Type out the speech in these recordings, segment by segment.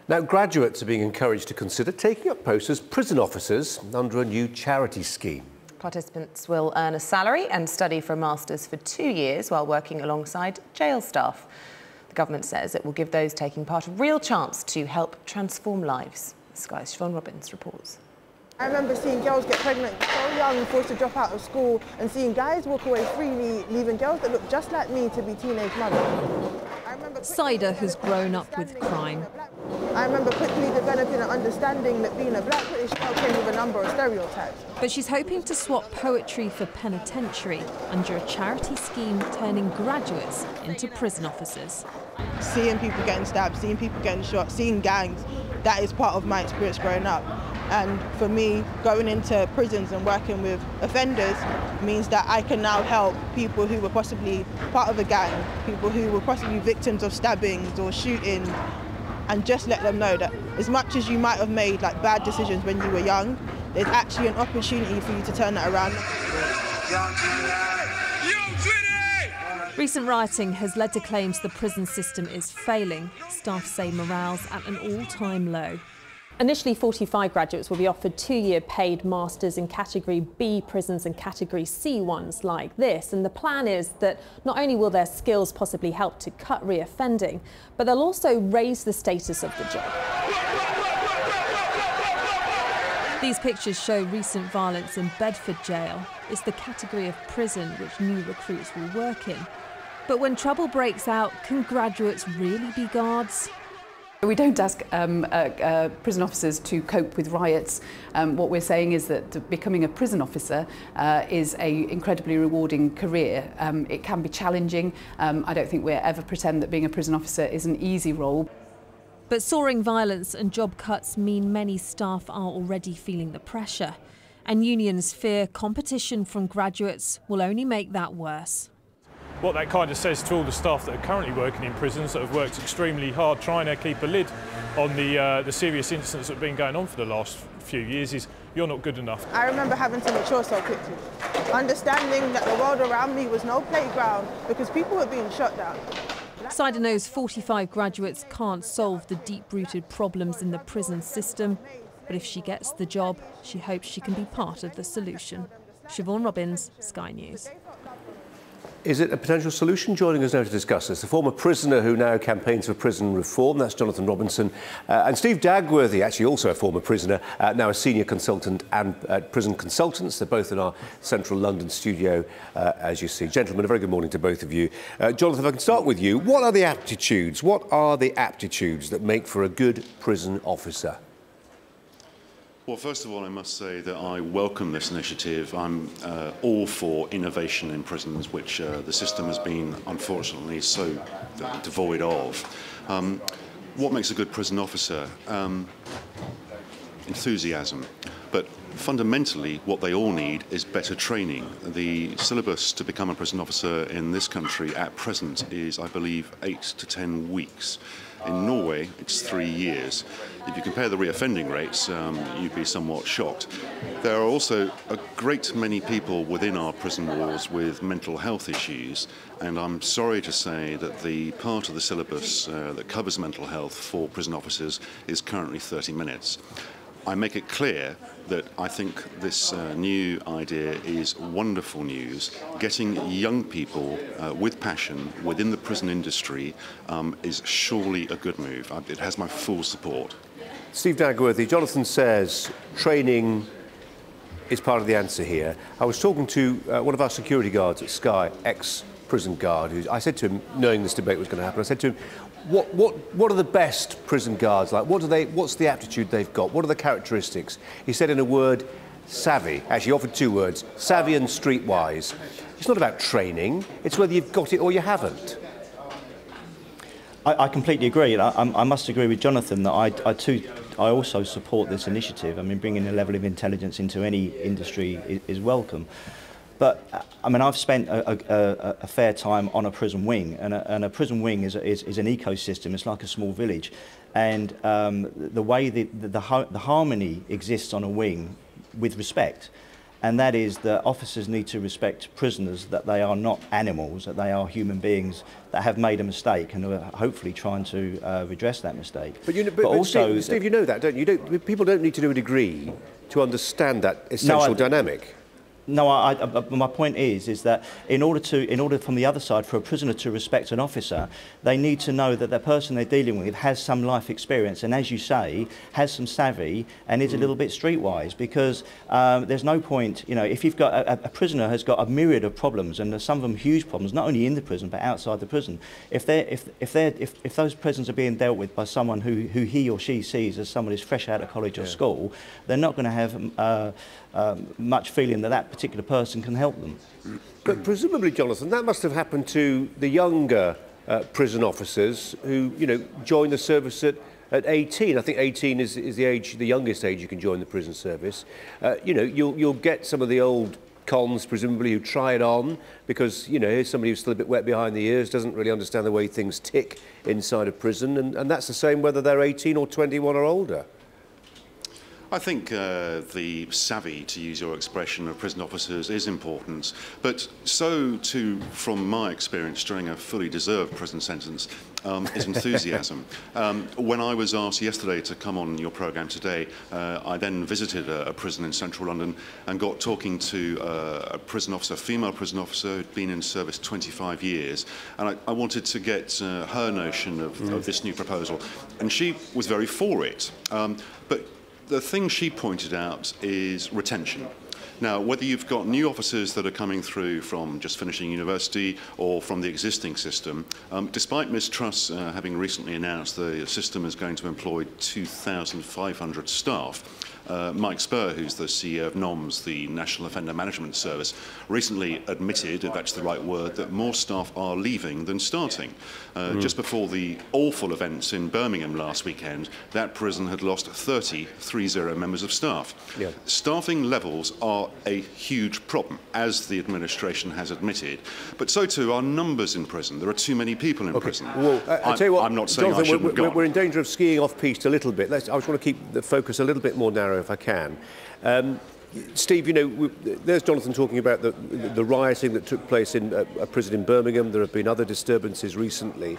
Now, graduates are being encouraged to consider taking up posts as prison officers under a new charity scheme. Participants will earn a salary and study for a master's for 2 years while working alongside jail staff. The government says it will give those taking part a real chance to help transform lives. Sky's Siobhan Robbins reports. I remember seeing girls get pregnant so young, forced to drop out of school, and seeing guys walk away freely, leaving girls that look just like me to be teenage mothers. Saida has grown up with crime. I remember quickly developing an understanding that being a black British girl came with a number of stereotypes. But she's hoping to swap poetry for penitentiary under a charity scheme turning graduates into prison officers. Seeing people getting stabbed, seeing people getting shot, seeing gangs, that is part of my experience growing up. And for me, going into prisons and working with offenders means that I can now help people who were possibly part of a gang, people who were possibly victims of stabbings or shootings, and just let them know that as much as you might have made like bad decisions when you were young, there's actually an opportunity for you to turn that around. Recent rioting has led to claims the prison system is failing. Staff say morale's at an all-time low. Initially, 45 graduates will be offered 2-year paid masters in Category B prisons and Category C ones like this. And the plan is that not only will their skills possibly help to cut reoffending, but they'll also raise the status of the job. These pictures show recent violence in Bedford Jail. It's the category of prison which new recruits will work in. But when trouble breaks out, can graduates really be guards? We don't ask prison officers to cope with riots. What we're saying is that becoming a prison officer is an incredibly rewarding career. It can be challenging. I don't think we'll ever pretend that being a prison officer is an easy role. But soaring violence and job cuts mean many staff are already feeling the pressure. And unions fear competition from graduates will only make that worse. What that kind of says to all the staff that are currently working in prisons that have worked extremely hard trying to keep a lid on the serious incidents that have been going on for the last few years is you're not good enough. I remember having to mature so quickly, understanding that the world around me was no playground because people were being shot down. Saida knows 45 graduates can't solve the deep-rooted problems in the prison system, but if she gets the job, she hopes she can be part of the solution. Siobhan Robbins, Sky News. Is it a potential solution? Joining us now to discuss this, the former prisoner who now campaigns for prison reform, that's Jonathan Robinson, and Steve Dagworthy, actually also a former prisoner, now a senior consultant and prison consultants. They're both in our central London studio, as you see. Gentlemen, a very good morning to both of you. Jonathan, if I can start with you, what are the aptitudes that make for a good prison officer? Well, first of all, I must say that I welcome this initiative. I'm all for innovation in prisons, which the system has been, unfortunately, so devoid of. What makes a good prison officer? Enthusiasm. But fundamentally, what they all need is better training. The syllabus to become a prison officer in this country at present is, I believe, 8 to 10 weeks. In Norway, it's 3 years. If you compare the reoffending rates, you'd be somewhat shocked. There are also a great many people within our prison walls with mental health issues, and I'm sorry to say that the part of the syllabus that covers mental health for prison officers is currently 30 minutes. I make it clear that I think this new idea is wonderful news. Getting young people with passion within the prison industry is surely a good move. It has my full support. Steve Dagworthy, Jonathan says training is part of the answer here. I was talking to one of our security guards at Sky, ex-prison guard, who I said to him, knowing this debate was going to happen, I said to him, what are the best prison guards like? What's the aptitude they've got? What are the characteristics? He said in a word, savvy. Actually, he offered 2 words, savvy and streetwise. It's not about training, it's whether you've got it or you haven't. I completely agree. I must agree with Jonathan that I also support this initiative. I mean, bringing a level of intelligence into any industry is welcome. But I mean, I've spent a fair time on a prison wing, and a prison wing is an ecosystem. It's like a small village, and the way the harmony exists on a wing with respect, and that is that officers need to respect prisoners, that they are not animals, that they are human beings that have made a mistake and are hopefully trying to redress that mistake. But also, Steve, you know that, don't you? People don't need to do a degree to understand that essential dynamic. No, my point is that in order from the other side for a prisoner to respect an officer, they need to know that the person they're dealing with has some life experience and, as you say, has some savvy and is a little bit streetwise. Because there's no point, you know, if you've got a prisoner has got a myriad of problems, and some of them huge problems, not only in the prison but outside the prison. If those prisons are being dealt with by someone who he or she sees as someone who's fresh out of college or school, they're not going to have much feeling that that particular person can help them. But presumably, Jonathan, that must have happened to the younger prison officers who, you know, joined the service at 18. I think 18 is the age, the youngest age you can join the prison service. You know, you'll get some of the old cons, presumably, who try it on because, you know, here's somebody who's still a bit wet behind the ears, doesn't really understand the way things tick inside a prison, and that's the same whether they're 18 or 21 or older. I think the savvy, to use your expression, of prison officers is important, but so too, from my experience during a fully deserved prison sentence, is enthusiasm. When I was asked yesterday to come on your programme today, I then visited a prison in central London and got talking to a prison officer, a female prison officer who'd been in service 25 years, and I wanted to get her notion of this new proposal, and she was very for it. But the thing she pointed out is retention. Now, whether you've got new officers that are coming through from just finishing university or from the existing system, despite Ms Truss having recently announced the system is going to employ 2,500 staff, Mike Spur, who's the CEO of NOMS, the National Offender Management Service, recently admitted, if that's the right word, that more staff are leaving than starting. Just before the awful events in Birmingham last weekend, that prison had lost 30 members of staff. Yeah. Staffing levels are a huge problem, as the administration has admitted, but so too are numbers in prison. There are too many people in prison. Well, I'll tell you what, I'm not saying Jonathan, I shouldn't go on. We're in danger of skiing off-piste a little bit. I just want to keep the focus a little bit more narrow if I can. Steve, you know, there's Jonathan talking about the rioting that took place in a prison in Birmingham. There have been other disturbances recently.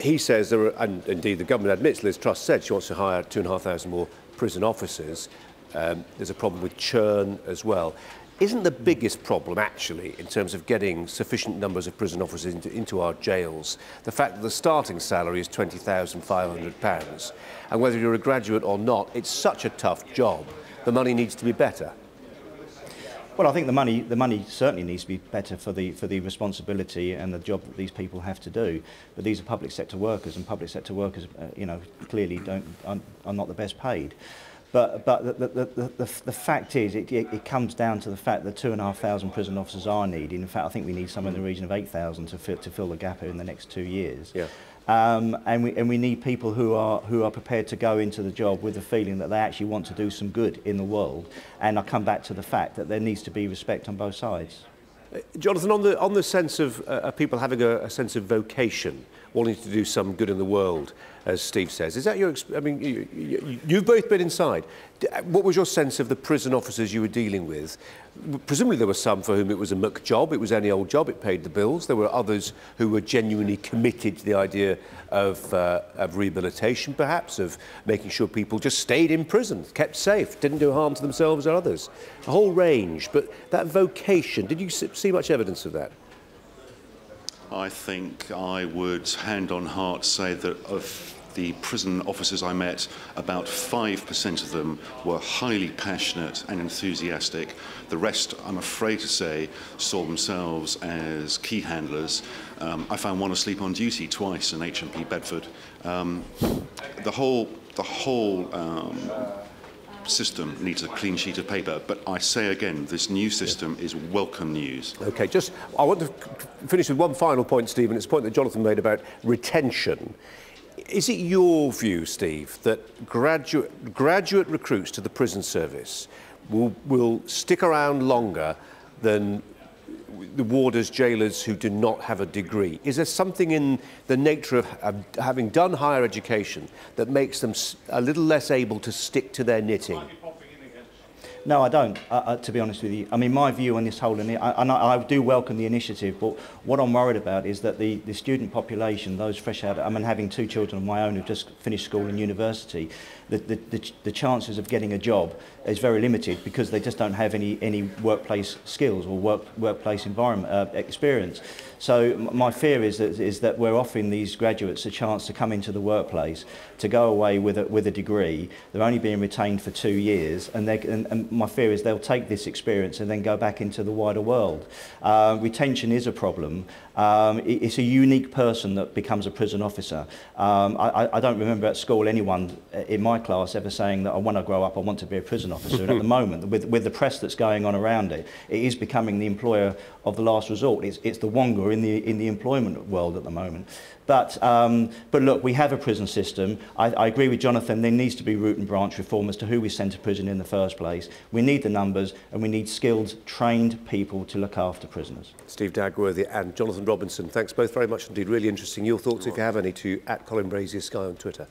He says there are, and indeed the government admits, Liz Truss said she wants to hire 2,500 more prison officers. There's a problem with churn as well. Isn't the biggest problem, actually, in terms of getting sufficient numbers of prison officers into our jails, the fact that the starting salary is £20,500, and whether you're a graduate or not, it's such a tough job, the money needs to be better? Well, I think the money certainly needs to be better for the responsibility and the job that these people have to do. But these are public sector workers, and public sector workers, you know, clearly are not the best paid. But the fact is, it comes down to the fact that 2,500 prison officers are needed. In fact, I think we need somewhere in the region of 8,000 to fill the gap in the next 2 years. Yeah. And we need people who are prepared to go into the job with the feeling that they actually want to do some good in the world. And I come back to the fact that there needs to be respect on both sides. Jonathan, on the sense of people having a sense of vocation, wanting to do some good in the world, as Steve says, is that your? I mean, you've both been inside. What was your sense of the prison officers you were dealing with? Presumably there were some for whom it was a muck job, it was any old job, it paid the bills. There were others who were genuinely committed to the idea of rehabilitation, perhaps, of making sure people just stayed in prison, kept safe, didn't do harm to themselves or others. A whole range. But that vocation, did you see much evidence of that? I think I would, hand on heart, say that of the prison officers I met, about 5% of them were highly passionate and enthusiastic. The rest, I'm afraid to say, saw themselves as key handlers. I found one asleep on duty twice in HMP Bedford. The whole system needs a clean sheet of paper, but I say again, this new system is welcome news. Okay, I want to finish with one final point, Stephen. It's a point that Jonathan made about retention. Is it your view, Steve, that graduate recruits to the prison service will stick around longer than the warders, jailers who do not have a degree? Is there something in the nature of having done higher education that makes them a little less able to stick to their knitting? No, I don't, to be honest with you. I mean, my view on this whole, and I do welcome the initiative, but what I'm worried about is that the student population, those fresh out, I mean, having 2 children of my own who've just finished school and university, the chances of getting a job is very limited because they just don't have any workplace skills or workplace environment experience. So my fear is that we're offering these graduates a chance to come into the workplace, to go away with a degree. They're only being retained for 2 years, and my fear is they'll take this experience and then go back into the wider world. Retention is a problem. It's a unique person that becomes a prison officer. I don't remember at school anyone in my class ever saying that when I grow up I want to be a prison officer. And at the moment, with the press that's going on around it, it is becoming the employer of the last resort. It's the Wonga in the employment world at the moment. But look, we have a prison system. I agree with Jonathan, there needs to be root and branch reform as to who we send to prison in the first place. We need the numbers, and we need skilled, trained people to look after prisoners. Steve Dagworthy and Jonathan Robinson, thanks both very much indeed. Really interesting. Your thoughts, if you have any, to @Colin Brazier Sky on Twitter.